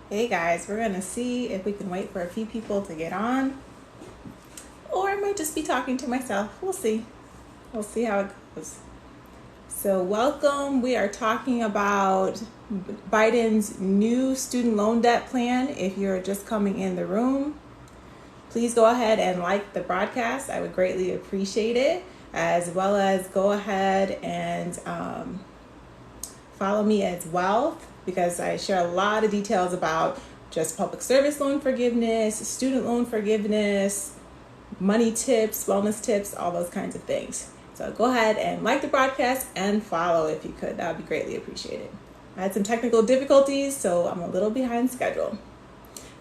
Hey guys, we're gonna see if we can wait for a few people to get on, or I might just be talking to myself. We'll see. We'll see how it goes. So, welcome. We are talking about Biden's new student loan debt plan. If you're just coming in the room, please go ahead and like the broadcast. I would greatly appreciate it, as well as go ahead and follow me as well, because I share a lot of details about just public service loan forgiveness, student loan forgiveness, money tips, wellness tips, all those kinds of things. So go ahead and like the broadcast and follow if you could. That would be greatly appreciated. I had some technical difficulties, so I'm a little behind schedule.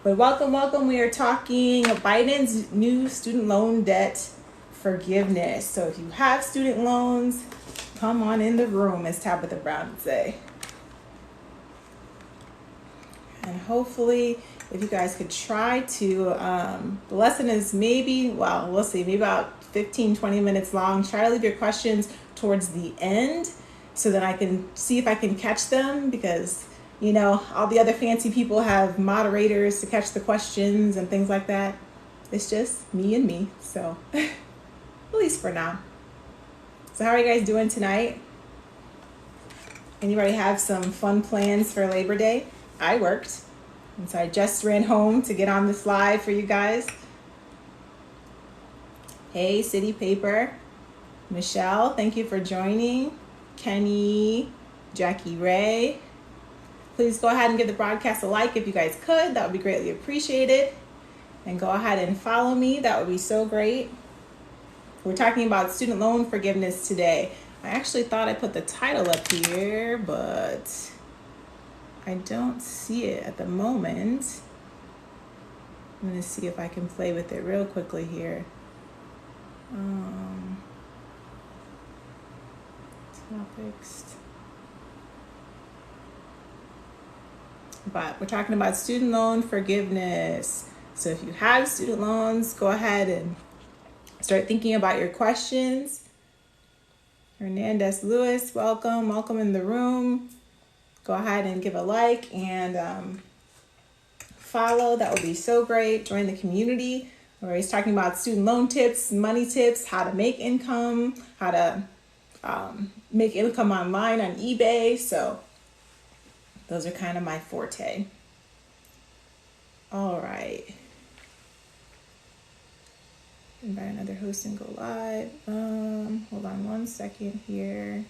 But welcome. We are talking Biden's new student loan debt forgiveness. So if you have student loans, come on in the room, as Tabitha Brown would say. And hopefully, if you guys could try to, the lesson is we'll see, maybe about 15-20 minutes long. Try to leave your questions towards the end so that I can see if I can catch them, because, you know, all the other fancy people have moderators to catch the questions and things like that. It's just me and me, so at least for now. So how are you guys doing tonight? Anybody have some fun plans for Labor Day? I worked, and so I just ran home to get on this live for you guys. Hey, City Paper. Michelle, thank you for joining. Kenny, Jackie Ray. Please go ahead and give the broadcast a like if you guys could. That would be greatly appreciated. And go ahead and follow me. That would be so great. We're talking about student loan forgiveness today. I actually thought I put the title up here, but I don't see it at the moment. I'm going to see if I can play with it real quickly here. Topics. But we're talking about student loan forgiveness. So if you have student loans, go ahead and start thinking about your questions. Hernandez Lewis, welcome in the room. Go ahead and give a like and follow. That would be so great. Join the community. We're always talking about student loan tips, money tips, how to make income, how to make income online on eBay. So those are kind of my forte. All right. Invite another host and go live. Hold on one second here.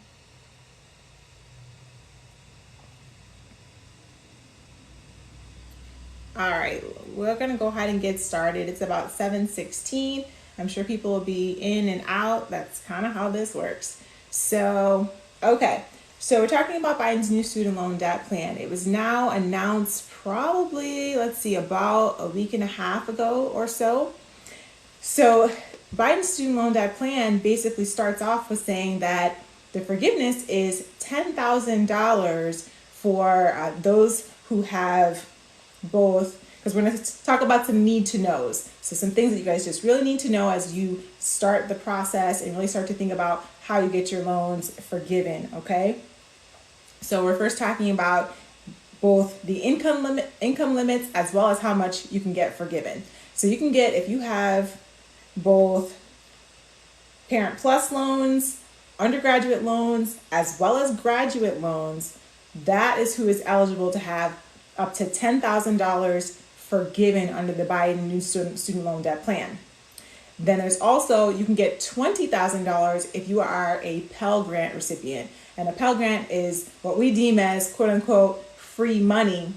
All right, we're gonna go ahead and get started. It's about 7:16. I'm sure people will be in and out. That's kind of how this works. So, okay. So we're talking about Biden's new student loan debt plan. It was now announced probably, about a week and a half ago or so. So Biden's student loan debt plan basically starts off with saying that the forgiveness is $10,000 for those who have both, because we're going to talk about some need to knows. So some things that you guys just really need to know as you start the process and really start to think about how you get your loans forgiven, okay? So we're first talking about both the income limits as well as how much you can get forgiven. So you can get, if you have both Parent Plus loans, undergraduate loans, as well as graduate loans, that is who is eligible to have up to $10,000 forgiven under the Biden new student loan debt plan. Then there's also, you can get $20,000 if you are a Pell Grant recipient. And a Pell Grant is what we deem as quote unquote free money.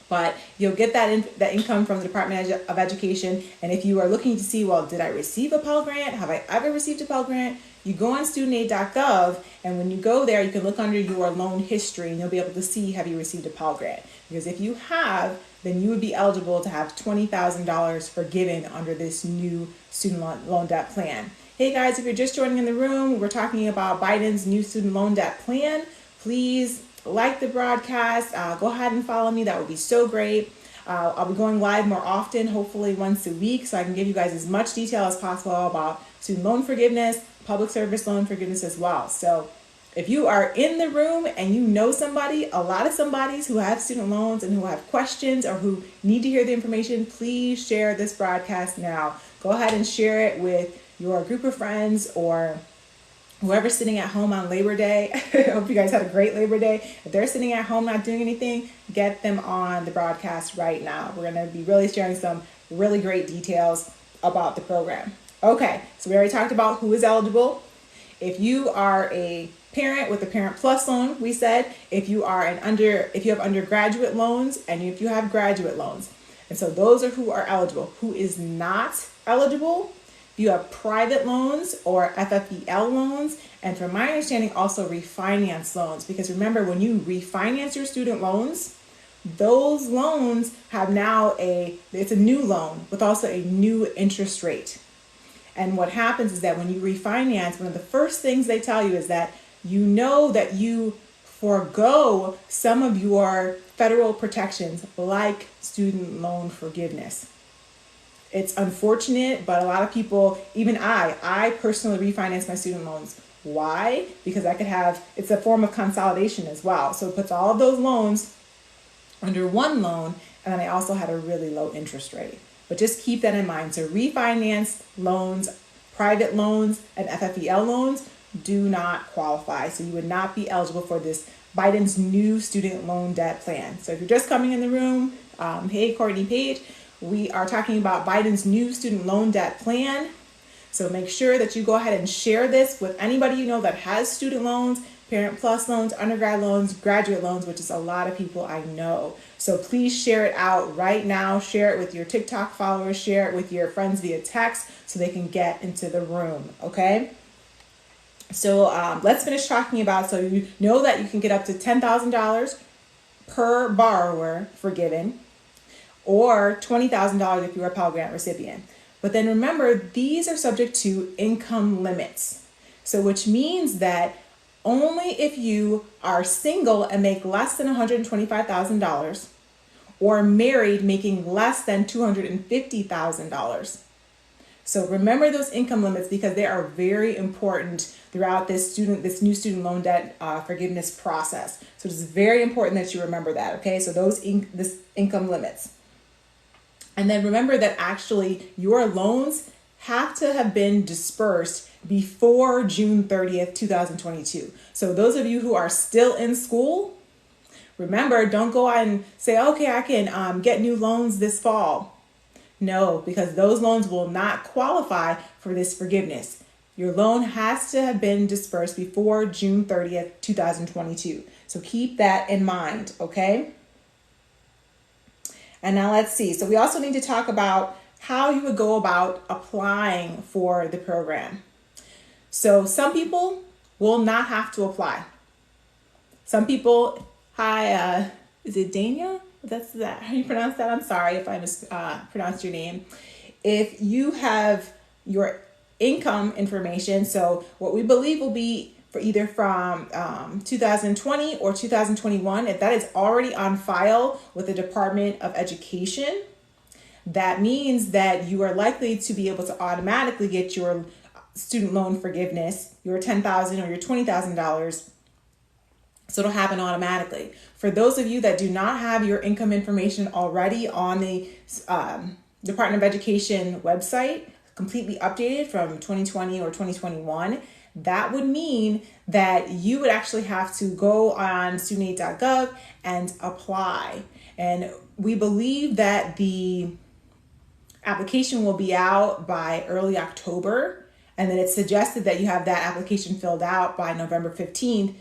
But you'll get that income from the Department of Education. And if you are looking to see, well, did I receive a Pell Grant? Have I ever received a Pell Grant? You go on studentaid.gov, and when you go there, you can look under your loan history, and you'll be able to see, have you received a Pell Grant? Because if you have, then you would be eligible to have $20,000 forgiven under this new student loan debt plan. Hey guys, if you're just joining in the room, we're talking about Biden's new student loan debt plan. Please like the broadcast. Go ahead and follow me. That would be so great. I'll be going live more often, hopefully once a week, so I can give you guys as much detail as possible about student loan forgiveness, public service loan forgiveness as well. So If you are in the room and you know somebody, a lot of somebodies who have student loans and who have questions or who need to hear the information, please share this broadcast now. Go ahead and share it with your group of friends or whoever's sitting at home on Labor Day. I hope you guys had a great Labor Day. If they're sitting at home not doing anything, get them on the broadcast right now. We're going to be really sharing some really great details about the program. Okay, so we already talked about who is eligible. If you are a parent with a Parent Plus loan, we said, if you have undergraduate loans and if you have graduate loans. And so those are who are eligible. Who is not eligible? If you have private loans or FFEL loans, and from my understanding, also refinance loans. Because remember, when you refinance your student loans, those loans have now it's a new loan with also a new interest rate. And what happens is that when you refinance, one of the first things they tell you is that you know that you forego some of your federal protections like student loan forgiveness. It's unfortunate, but a lot of people, even I personally refinance my student loans. Why? Because it's a form of consolidation as well. So it puts all of those loans under one loan, and then I also had a really low interest rate. But just keep that in mind. So refinance loans, private loans, and FFEL loans do not qualify. So you would not be eligible for this Biden's new student loan debt plan. So if you're just coming in the room, hey, Courtney Page, we are talking about Biden's new student loan debt plan. So make sure that you go ahead and share this with anybody you know that has student loans, Parent Plus loans, undergrad loans, graduate loans, which is a lot of people I know. So please share it out right now. Share it with your TikTok followers. Share it with your friends via text so they can get into the room, okay? So let's finish talking about, so you know that you can get up to $10,000 per borrower forgiven, or $20,000 if you're a Pell Grant recipient. But then remember, these are subject to income limits. So which means that only if you are single and make less than $125,000 or married making less than $250,000. So remember those income limits because they are very important throughout this new student loan debt forgiveness process. So it's very important that you remember that, okay? So this income limits. And then remember that actually your loans have to have been dispersed before June 30th, 2022. So those of you who are still in school, remember, don't go out and say, okay, I can get new loans this fall. No, because those loans will not qualify for this forgiveness. Your loan has to have been dispersed before June 30th, 2022. So keep that in mind, okay? And now let's see. So we also need to talk about how you would go about applying for the program. So some people will not have to apply. Some people, hi, is it Dania? That's that. How you pronounce that? I'm sorry if I mispronounced your name. If you have your income information, so what we believe will be for either from 2020 or 2021, if that is already on file with the Department of Education, that means that you are likely to be able to automatically get your student loan forgiveness, your $10,000 or your $20,000. So it'll happen automatically. For those of you that do not have your income information already on the Department of Education website, completely updated from 2020 or 2021, that would mean that you would actually have to go on studentaid.gov and apply. And we believe that the application will be out by early October. And then it's suggested that you have that application filled out by November 15th,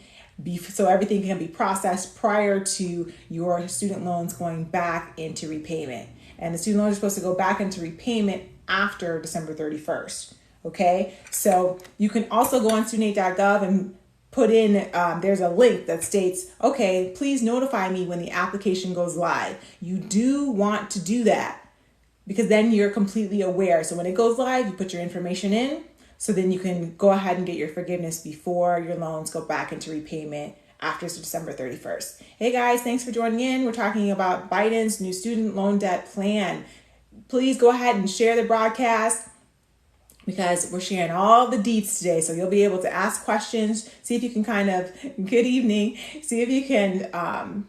so everything can be processed prior to your student loans going back into repayment. And the student loans are supposed to go back into repayment after December 31st. Okay, so you can also go on studentaid.gov and put in, there's a link that states, okay, please notify me when the application goes live. You do want to do that because then you're completely aware. So when it goes live, you put your information in, so then you can go ahead and get your forgiveness before your loans go back into repayment after December 31st. Hey guys, thanks for joining in. We're talking about Biden's new student loan debt plan. Please go ahead and share the broadcast because we're sharing all the deets today. So you'll be able to ask questions, see if you can good evening, see if you can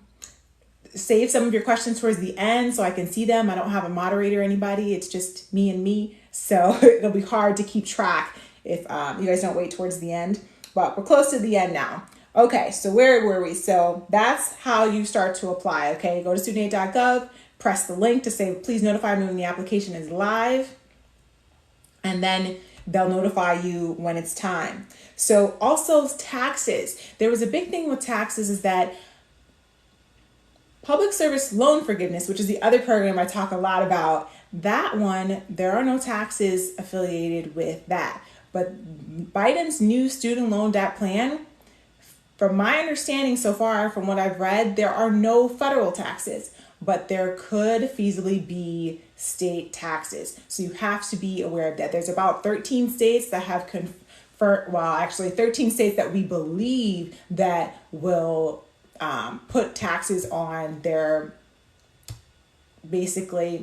save some of your questions towards the end so I can see them. I don't have a moderator or anybody. It's just me and me. So it'll be hard to keep track if you guys don't wait towards the end. But we're close to the end now. Okay, so where were we? So that's how you start to apply, okay? Go to studentaid.gov, press the link to say, please notify me when the application is live. And then they'll notify you when it's time. So also taxes. There was a big thing with taxes is that public service loan forgiveness, which is the other program I talk a lot about, that one, there are no taxes affiliated with that. But Biden's new student loan debt plan, from my understanding so far, from what I've read, there are no federal taxes, but there could feasibly be state taxes. So you have to be aware of that. There's about 13 states that have 13 states that we believe that will put taxes on their, basically,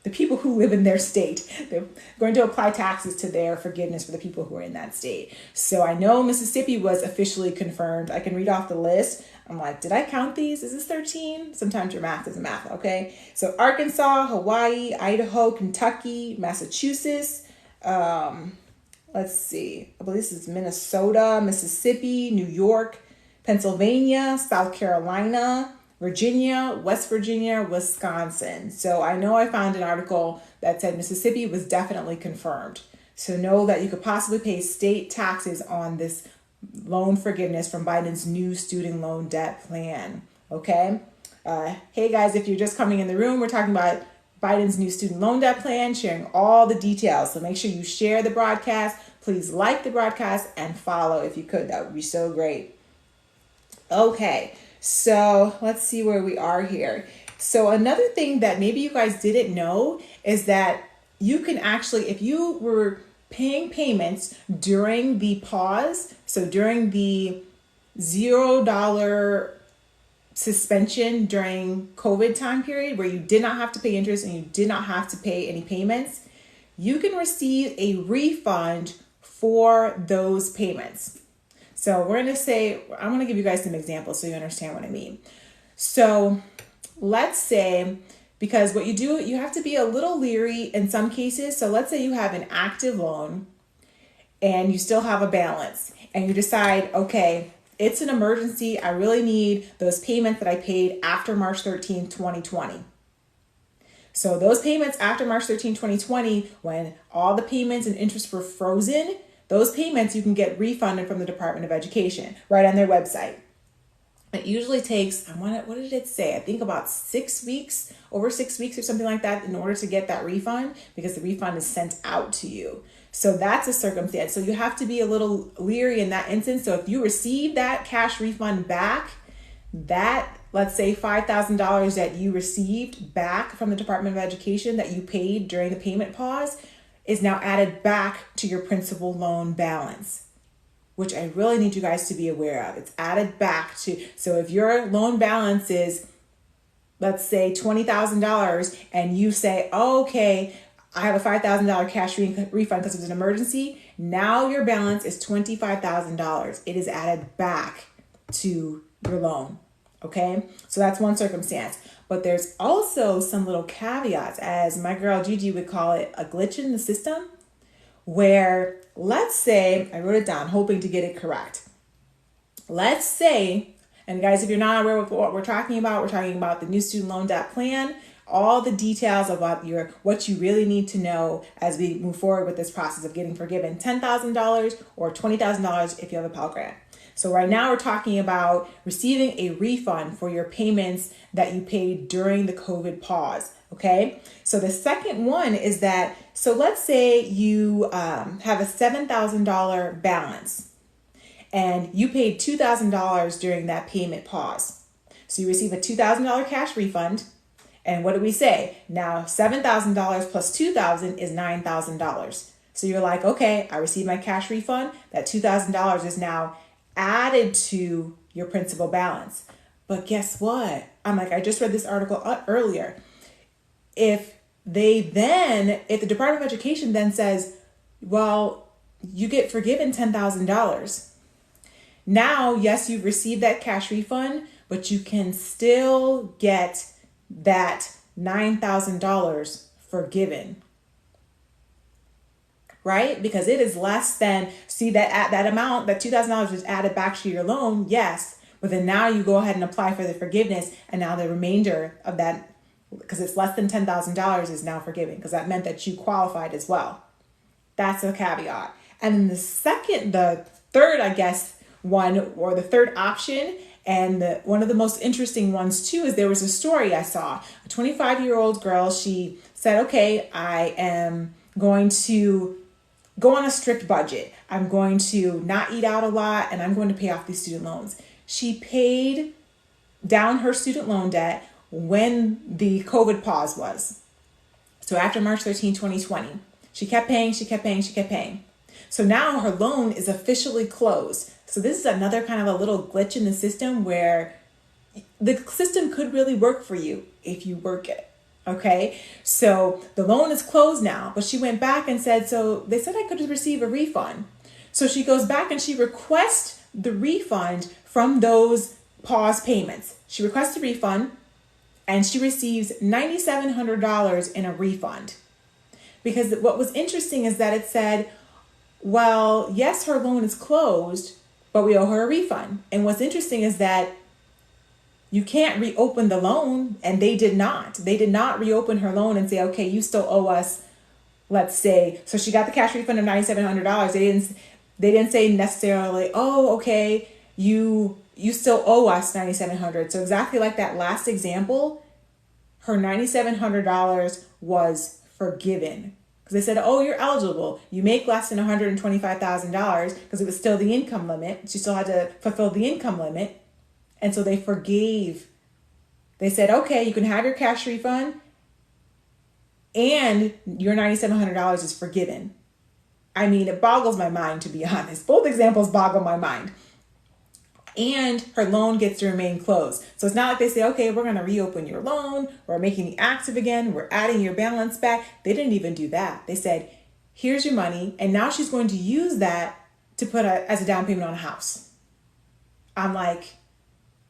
the people who live in their state. They're going to apply taxes to their forgiveness for the people who are in that state. So I know Mississippi was officially confirmed. I can read off the list. I'm like, did I count these? Is this 13? Sometimes your math isn't math, okay? So Arkansas, Hawaii, Idaho, Kentucky, Massachusetts. Let's see. I believe this is Minnesota, Mississippi, New York, Pennsylvania, South Carolina, Virginia, West Virginia, Wisconsin. So I know I found an article that said Mississippi was definitely confirmed. So know that you could possibly pay state taxes on this loan forgiveness from Biden's new student loan debt plan. Okay. Hey guys, if you're just coming in the room, we're talking about Biden's new student loan debt plan, sharing all the details. So make sure you share the broadcast. Please like the broadcast and follow if you could. That would be so great. Okay. So let's see where we are here. So another thing that maybe you guys didn't know is that you can actually, if you were paying payments during the pause, so during the $0 suspension during COVID time period where you did not have to pay interest and you did not have to pay any payments, you can receive a refund for those payments. So I'm going to give you guys some examples so you understand what I mean. So let's say, because what you do, you have to be a little leery in some cases. So let's say you have an active loan and you still have a balance and you decide, okay, it's an emergency. I really need those payments that I paid after March 13, 2020. So those payments after March 13, 2020, when all the payments and interest were frozen, those payments you can get refunded from the Department of Education right on their website. It usually takes, what did it say? I think about 6 weeks, over 6 weeks or something like that in order to get that refund because the refund is sent out to you. So that's a circumstance. So you have to be a little leery in that instance. So if you receive that cash refund back, that, let's say $5,000 that you received back from the Department of Education that you paid during the payment pause is now added back to your principal loan balance, which I really need you guys to be aware of. It's added back to, so if your loan balance is, let's say $20,000 and you say, oh, okay, I have a $5,000 cash refund because it was an emergency. Now your balance is $25,000. It is added back to your loan. Okay. So that's one circumstance, but there's also some little caveats, as my girl Gigi would call it, a glitch in the system, where let's say, I wrote it down hoping to get it correct. Let's say, and guys, if you're not aware of what we're talking about the new student loan debt plan, all the details about what you really need to know as we move forward with this process of getting forgiven $10,000 or $20,000 if you have a Pell Grant. So right now we're talking about receiving a refund for your payments that you paid during the COVID pause. Okay. So the second one is that, so let's say you have a $7,000 balance and you paid $2,000 during that payment pause. So you receive a $2,000 cash refund. And what do we say? Now $7,000 plus $2,000 is $9,000. So you're like, okay, I received my cash refund. That $2,000 is now added to your principal balance. But guess what? I'm like, I just read this article earlier. If if the Department of Education then says, well, you get forgiven $10,000. Now, yes, you've received that cash refund, but you can still get that $9,000 forgiven. Right? Because it is less than, see that amount, that $2,000 was added back to your loan, yes. But then now you go ahead and apply for the forgiveness, and now the remainder of that, because it's less than $10,000, is now forgiven, because that meant that you qualified as well. That's a caveat. And then the third, I guess, one, or the third option, and one of the most interesting ones too, is there was a story I saw. A 25-year-old girl, she said, okay, I am going to go on a strict budget. I'm going to not eat out a lot, and I'm going to pay off these student loans. She paid down her student loan debt when the COVID pause was. So after March 13, 2020, she kept paying. So now her loan is officially closed. So this is another kind of a little glitch in the system where the system could really work for you if you work it. Okay, so the loan is closed now, but she went back and said, so they said I could receive a refund. So she goes back and she requests the refund from those pause payments. She requests a refund and she receives $9,700 in a refund. Because what was interesting is that it said, well, yes, her loan is closed, but we owe her a refund. And what's interesting is that you can't reopen the loan, and they did not. They did not reopen her loan and say, okay, you still owe us, let's say. So she got the cash refund of $9,700. They didn't say necessarily, oh, okay, you still owe us $9,700. So exactly like that last example, her $9,700 was forgiven. Because they said, oh, you're eligible. You make less than $125,000, because it was still the income limit. She still had to fulfill the income limit. And so they forgave. They said, okay, you can have your cash refund and your $9,700 is forgiven. I mean, it boggles my mind, to be honest. Both examples boggle my mind. And her loan gets to remain closed. So it's not like they say, okay, we're going to reopen your loan. We're making it active again. We're adding your balance back. They didn't even do that. They said, here's your money. And now she's going to use that to put as a down payment on a house. I'm like,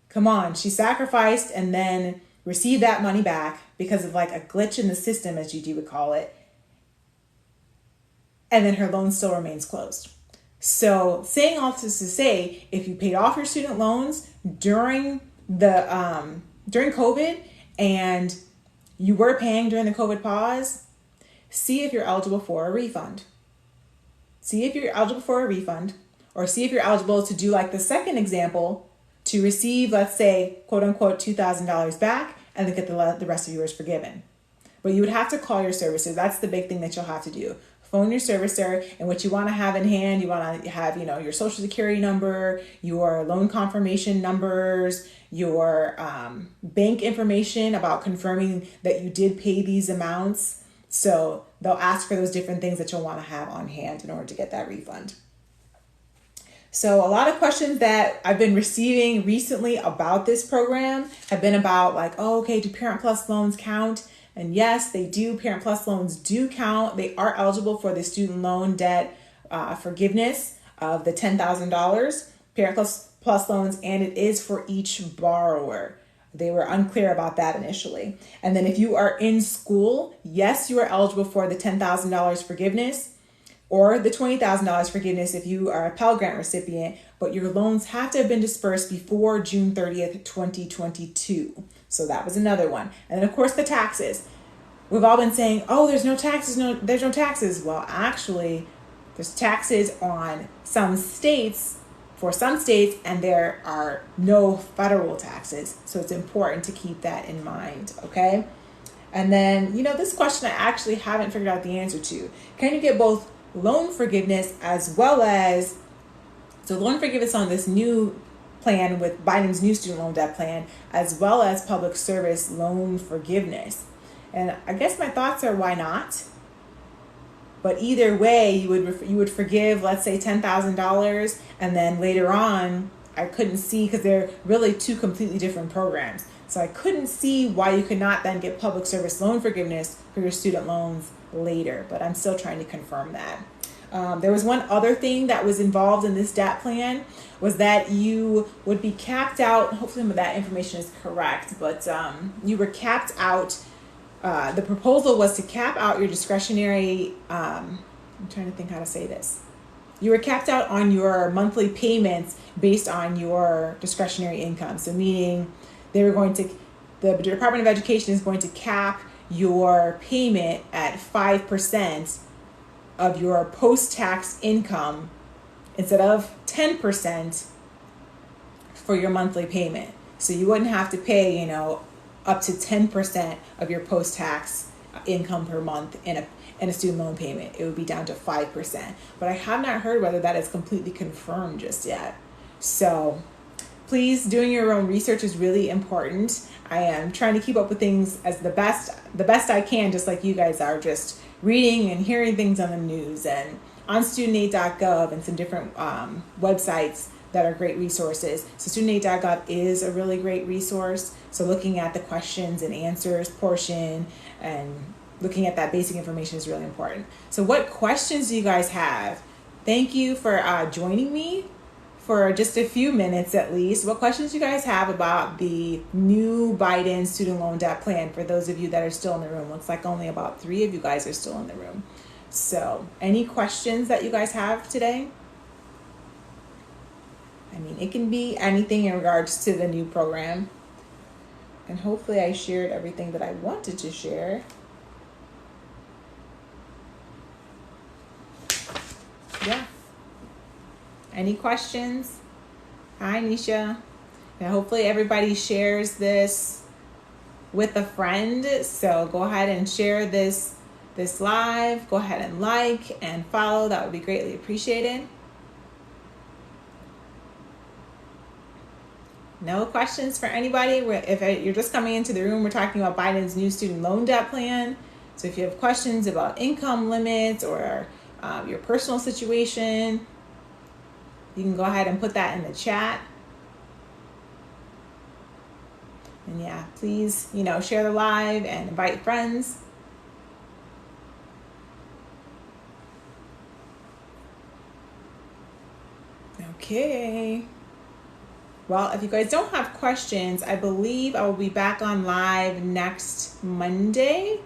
come on, she sacrificed and then received that money back because of like a glitch in the system, as you would call it. And then her loan still remains closed. So saying all this to say, if you paid off your student loans during COVID and you were paying during the COVID pause, see if you're eligible for a refund. See if you're eligible for a refund, or see if you're eligible to do like the second example, to receive, let's say, quote unquote, $2,000 back and then get the rest of yours forgiven. But you would have to call your servicer. That's the big thing that you'll have to do. Phone your servicer, and what you want to have in hand, you want to have, your social security number, your loan confirmation numbers, your bank information about confirming that you did pay these amounts. So they'll ask for those different things that you'll want to have on hand in order to get that refund. So a lot of questions that I've been receiving recently about this program have been about like, oh, okay, do Parent Plus loans count? And yes, they do. Parent Plus loans do count. They are eligible for the student loan debt forgiveness of the $10,000. Parent Plus loans, and it is for each borrower. They were unclear about that initially. And then if you are in school, yes, you are eligible for the $10,000 forgiveness or the $20,000 forgiveness if you are a Pell Grant recipient, but your loans have to have been dispersed before June 30th, 2022. So that was another one. And then of course the taxes. We've all been saying, oh, there's no taxes. There's no taxes. Well, actually, there's taxes on some states, for some states, and there are no federal taxes. So it's important to keep that in mind, okay? And then, this question I actually haven't figured out the answer to. Can you get both loan forgiveness as well as, so loan forgiveness on this new plan with Biden's new student loan debt plan, as well as public service loan forgiveness? And I guess my thoughts are, why not? But either way, you would forgive, let's say, $10,000, and then later on, I couldn't see, because they're really two completely different programs. So I couldn't see why you could not then get public service loan forgiveness for your student loans later, but I'm still trying to confirm that. There was one other thing that was involved in this debt plan, was that you would be capped out. Hopefully that information is correct, but you were capped out. The proposal was to cap out your discretionary, I'm trying to think how to say this. You were capped out on your monthly payments based on your discretionary income. So meaning the Department of Education is going to cap your payment at 5% of your post-tax income instead of 10% for your monthly payment. So you wouldn't have to pay, up to 10% of your post-tax income per month in a student loan payment. It would be down to 5%. But I have not heard whether that is completely confirmed just yet. So please, doing your own research is really important. I am trying to keep up with things as the best I can, just like you guys are, just reading and hearing things on the news and on studentaid.gov and some different websites that are great resources. So studentaid.gov is a really great resource. So looking at the questions and answers portion and looking at that basic information is really important. So what questions do you guys have? Thank you for joining me for just a few minutes at least. What questions do you guys have about the new Biden student loan debt plan for those of you that are still in the room? Looks like only about 3 of you guys are still in the room. So any questions that you guys have today? I mean, it can be anything in regards to the new program. And hopefully I shared everything that I wanted to share. Yeah. Any questions? Hi, Nisha. Yeah, hopefully everybody shares this with a friend. So go ahead and share this live. Go ahead and like and follow. That would be greatly appreciated. No questions for anybody? If you're just coming into the room, we're talking about Biden's new student loan debt plan. So if you have questions about income limits or your personal situation, you can go ahead and put that in the chat. And yeah, please, share the live and invite friends. Okay. Well, if you guys don't have questions, I believe I will be back on live next Monday.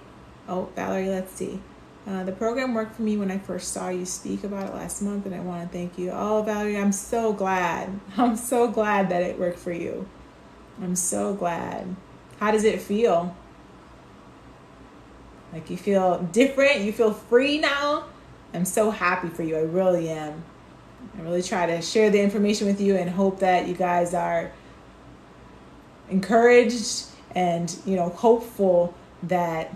Oh, Valerie, let's see. The program worked for me when I first saw you speak about it last month, and I want to thank you. Oh, Valerie, I'm so glad. I'm so glad that it worked for you. I'm so glad. How does it feel? Like you feel different? You feel free now? I'm so happy for you. I really am. I really try to share the information with you and hope that you guys are encouraged and, hopeful that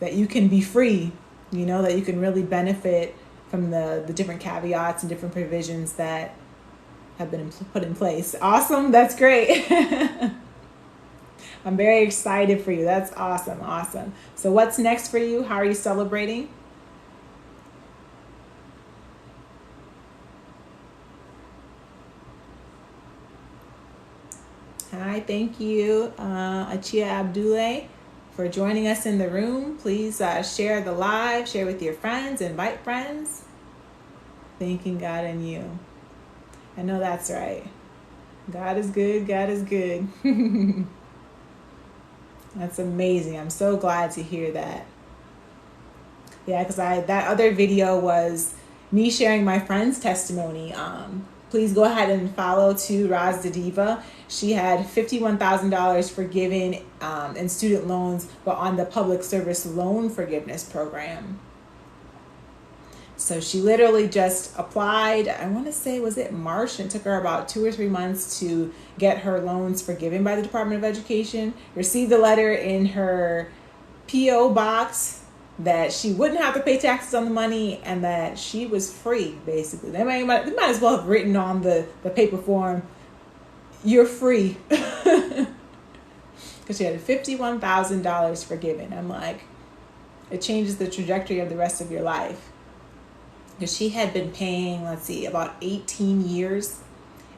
you can be free, that you can really benefit from the different caveats and different provisions that have been put in place. Awesome. That's great. I'm very excited for you. That's awesome. Awesome. So what's next for you? How are you celebrating? Hi, thank you, Achia Abdullah, for joining us in the room. Please share the live, share with your friends, invite friends. Thanking God and you. I know that's right. God is good. God is good. That's amazing. I'm so glad to hear that. Yeah, because that other video was me sharing my friend's testimony. Please go ahead and follow to Raz the Diva. She had $51,000 forgiven in student loans, but on the public service loan forgiveness program. So she literally just applied, I want to say, was it March? And it took her about 2 or 3 months to get her loans forgiven by the Department of Education. Received a letter in her P.O. box that she wouldn't have to pay taxes on the money and that she was free, basically. They might as well have written on the paper form, "You're free." Because she had $51,000 forgiven. I'm like, it changes the trajectory of the rest of your life. Because she had been paying, about 18 years.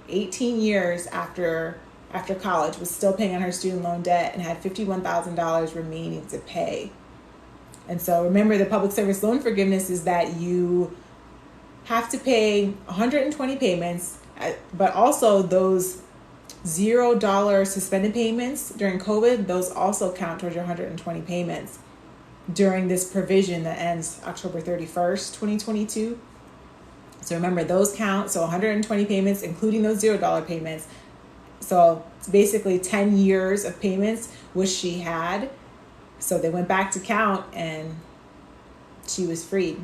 18 years after after college, was still paying on her student loan debt and had $51,000 remaining to pay. And so remember, the public service loan forgiveness is that you have to pay 120 payments, but also those $0 suspended payments during COVID, those also count towards your 120 payments during this provision that ends October 31st, 2022. So remember, those count. So 120 payments, including those $0 payments. So it's basically 10 years of payments, which she had. So they went back to count and she was freed.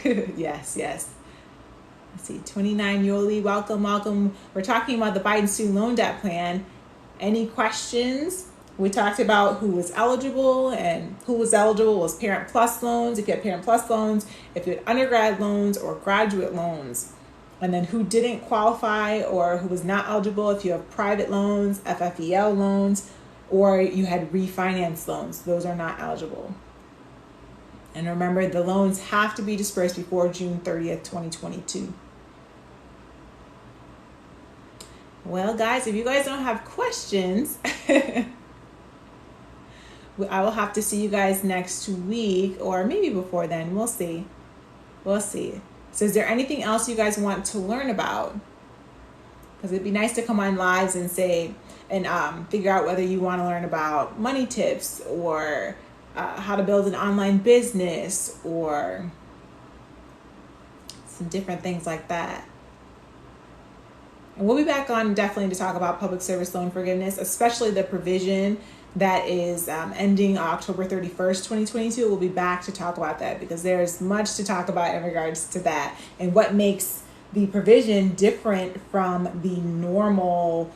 Yes. Let's see, 29 Yoli, welcome. We're talking about the Biden student loan debt plan. Any questions? We talked about who was eligible, and who was eligible was Parent Plus loans, if you had Parent Plus loans, if you had undergrad loans or graduate loans. And then who didn't qualify or who was not eligible if you have private loans, FFEL loans, or you had refinance loans. Those are not eligible. And remember, the loans have to be dispersed before June 30th, 2022. Well, guys, if you guys don't have questions, I will have to see you guys next week, or maybe before then. We'll see. So is there anything else you guys want to learn about? Because it'd be nice to come on lives and say, and figure out whether you want to learn about money tips, or how to build an online business, or some different things like that. And we'll be back on definitely to talk about public service loan forgiveness, especially the provision that is ending October 31st, 2022. We'll be back to talk about that because there's much to talk about in regards to that and what makes the provision different from the normal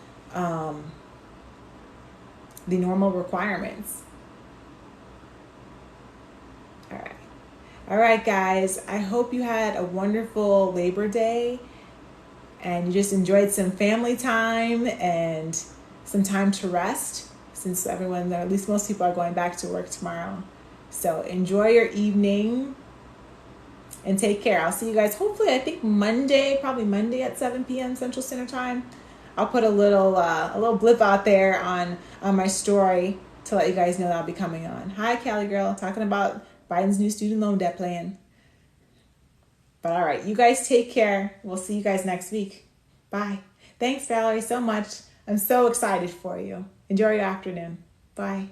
requirements. All right, guys. I hope you had a wonderful Labor Day and you just enjoyed some family time and some time to rest, since everyone, or at least most people, are going back to work tomorrow. So enjoy your evening and take care. I'll see you guys hopefully, I think probably Monday at 7 p.m. Central Standard Time. I'll put a little blip out there on my story to let you guys know that I'll be coming on. Hi, Cali girl, talking about Biden's new student loan debt plan. But all right, you guys take care. We'll see you guys next week. Bye. Thanks, Valerie, so much. I'm so excited for you. Enjoy your afternoon. Bye.